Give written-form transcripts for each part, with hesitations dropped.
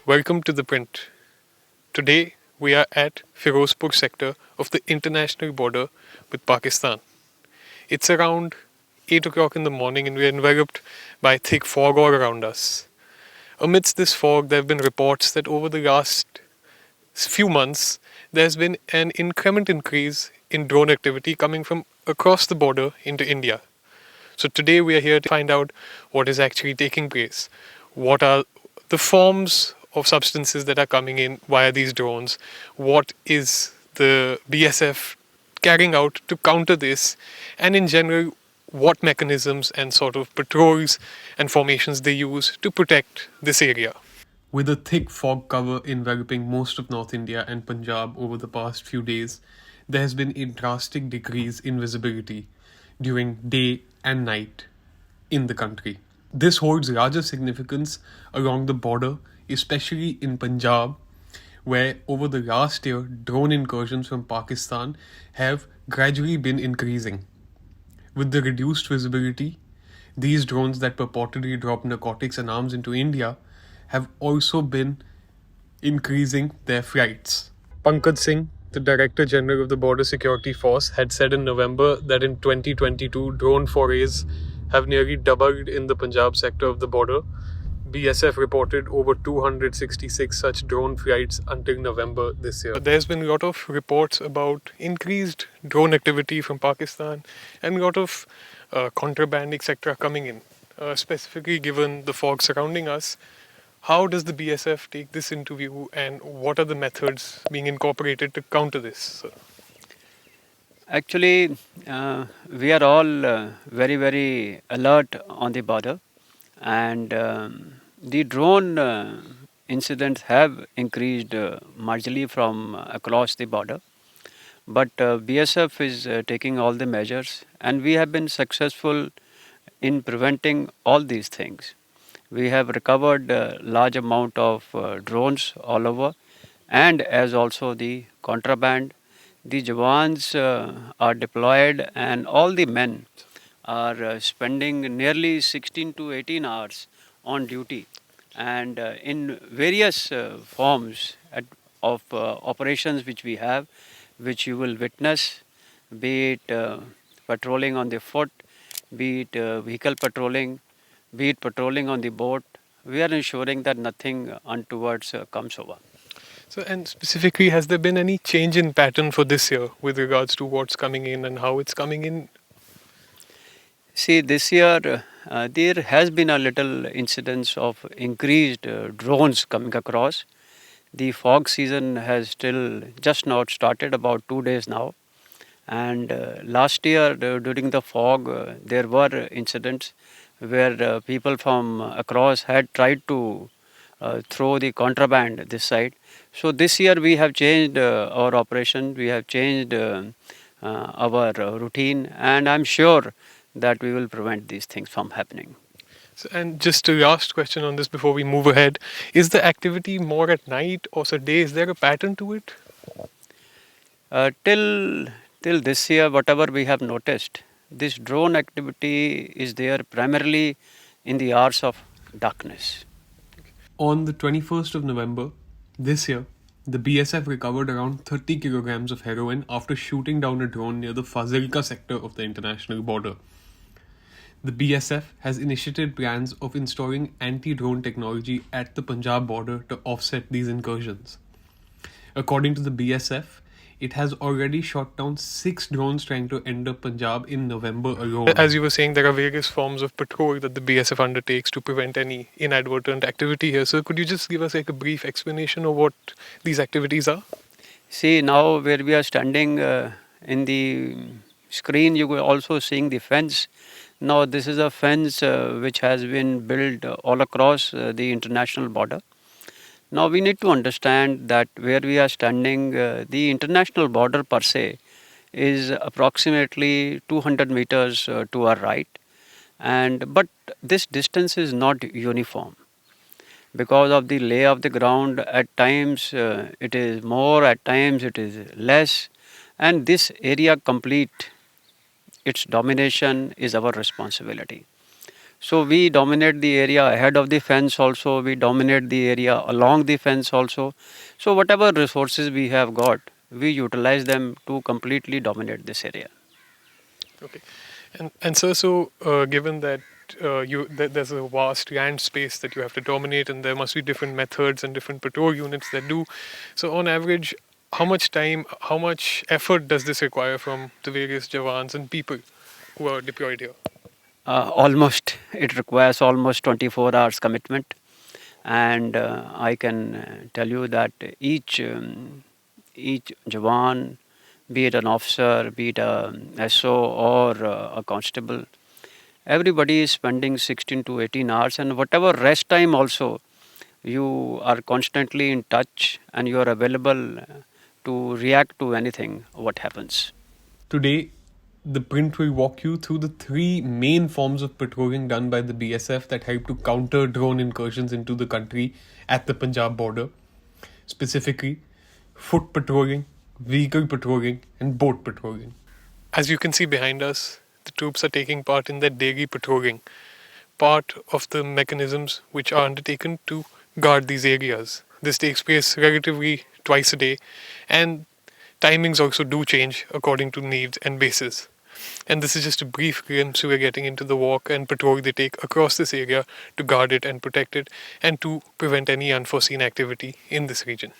welcome to ThePrint. Today we are at Firozpur sector of the international border with Pakistan. It's around 8 o'clock in the morning and we are enveloped by thick fog all around us. Amidst this fog, there have been reports that over the last few months, there has been an increment increase in drone activity coming from across the border into India. So today we are here to find out what is actually taking place. What are the forms of substances that are coming in via these drones? What is the BSF carrying out to counter this? And in general, what mechanisms and sort of patrols and formations they use to protect this area. With a thick fog cover enveloping most of North India and Punjab over the past few days, there has been a drastic decrease in visibility during day and night in the country. This holds larger significance along the border, especially in Punjab, where over the last year, drone incursions from Pakistan have gradually been increasing. With the reduced visibility, these drones that purportedly drop narcotics and arms into India have also been increasing their flights. Pankaj Singh, the Director General of the Border Security Force, had said in November that in 2022, drone forays have nearly doubled in the Punjab sector of the border. BSF reported over 266 such drone flights until November this year. There's been a lot of reports about increased drone activity from Pakistan and a lot of contraband, etc., coming in, specifically given the fog surrounding us. How does the BSF take this into view and what are the methods being incorporated to counter this? Actually, we are all very alert on the border, and the drone incidents have increased marginally from across the border. But BSF is taking all the measures, and we have been successful in preventing all these things. We have recovered a large amount of drones all over, and as also the contraband. The Jawans are deployed, and all the men are spending nearly 16 to 18 hours on duty, and in various forms of operations which we have, which you will witness, be it patrolling on the foot, be it vehicle patrolling, be it patrolling on the boat. We are ensuring that nothing untoward comes over. So, and specifically, has there been any change in pattern for this year with regards to what's coming in and how it's coming in? See, this year there has been a little incidence of increased drones coming across. The fog season has still just not started, about 2 days now. And last year during the fog, there were incidents where people from across had tried to throw the contraband this side. So this year we have changed our operation, we have changed our routine, and I'm sure that we will prevent these things from happening. So, and just a last question on this before we move ahead. Is the activity more at night or so day? Is there a pattern to it? Till this year, whatever we have noticed, this drone activity is there primarily in the hours of darkness. On the 21st of November this year, the BSF recovered around 30 kilograms of heroin after shooting down a drone near the Fazilka sector of the international border. The BSF has initiated plans of installing anti-drone technology at the Punjab border to offset these incursions. According to the BSF, it has already shot down 6 drones trying to enter Punjab in November alone. As you were saying, there are various forms of patrol that the BSF undertakes to prevent any inadvertent activity here. So could you just give us like a brief explanation of what these activities are? See, now where we are standing in the screen, you are also seeing the fence. Now this is a fence which has been built all across the international border. Now we need to understand that where we are standing, the international border per se is approximately 200 meters to our right, but this distance is not uniform because of the lay of the ground. At times it is more, at times it is less, and this area complete its domination is our responsibility. So we dominate the area ahead of the fence also, we dominate the area along the fence also. So whatever resources we have got, we utilize them to completely dominate this area. Okay. And sir, so given that there's a vast land space that you have to dominate, and there must be different methods and different patrol units that do. So on average, how much time, how much effort does this require from the various jawans and people who are deployed here? Almost, it requires almost 24 hours commitment, and I can tell you that each Jawan, be it an officer, be it a SO or a constable, everybody is spending 16 to 18 hours, and whatever rest time also, you are constantly in touch and you are available to react to anything what happens. Today, the print will walk you through the three main forms of patrolling done by the BSF that help to counter drone incursions into the country at the Punjab border. Specifically, foot patrolling, vehicle patrolling, and boat patrolling. As you can see behind us, the troops are taking part in their daily patrolling, part of the mechanisms which are undertaken to guard these areas. This takes place relatively twice a day, and timings also do change according to needs and bases. And this is just a brief glimpse we are getting into the walk and patrol they take across this area to guard it and protect it, and to prevent any unforeseen activity in this region.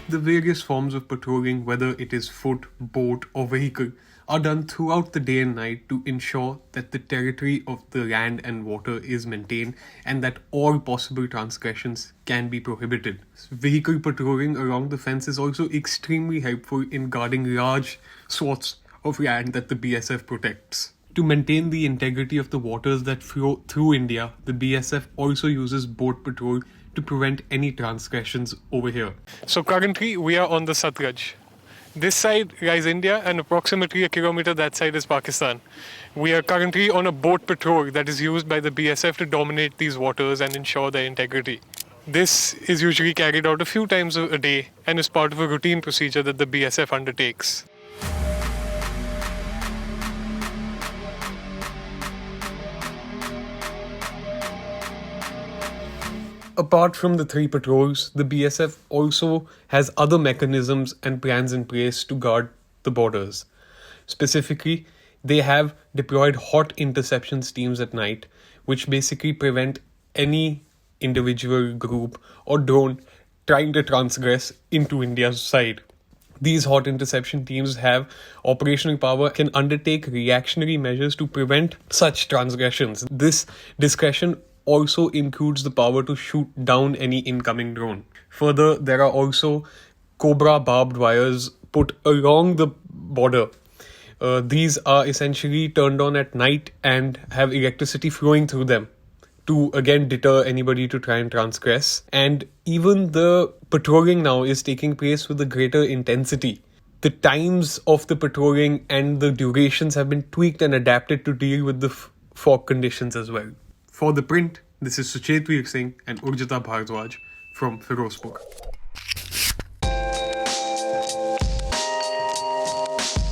The various forms of patrolling, whether it is foot, boat, or vehicle, are done throughout the day and night to ensure that the territory of the land and water is maintained and that all possible transgressions can be prohibited. Vehicle patrolling along the fence is also extremely helpful in guarding large swaths of land that the BSF protects. To maintain the integrity of the waters that flow through India, the BSF also uses boat patrol to prevent any transgressions over here. So currently we are on the Satluj. This side lies India, and approximately a kilometer that side is Pakistan. We are currently on a boat patrol that is used by the BSF to dominate these waters and ensure their integrity. This is usually carried out a few times a day and is part of a routine procedure that the BSF undertakes. Apart from the three patrols, the BSF also has other mechanisms and plans in place to guard the borders. Specifically, they have deployed hot interceptions teams at night, which basically prevent any individual group or drone trying to transgress into India's side. These hot interception teams have operational power, can undertake reactionary measures to prevent such transgressions. This discretion also includes the power to shoot down any incoming drone. Further, there are also Cobra barbed wires put along the border. These are essentially turned on at night and have electricity flowing through them to again deter anybody to try and transgress. And even the patrolling now is taking place with a greater intensity. The times of the patrolling and the durations have been tweaked and adapted to deal with the fog conditions as well. For The Print, this is Suchet Singh and Urjita Bhardwaj from Firozpur.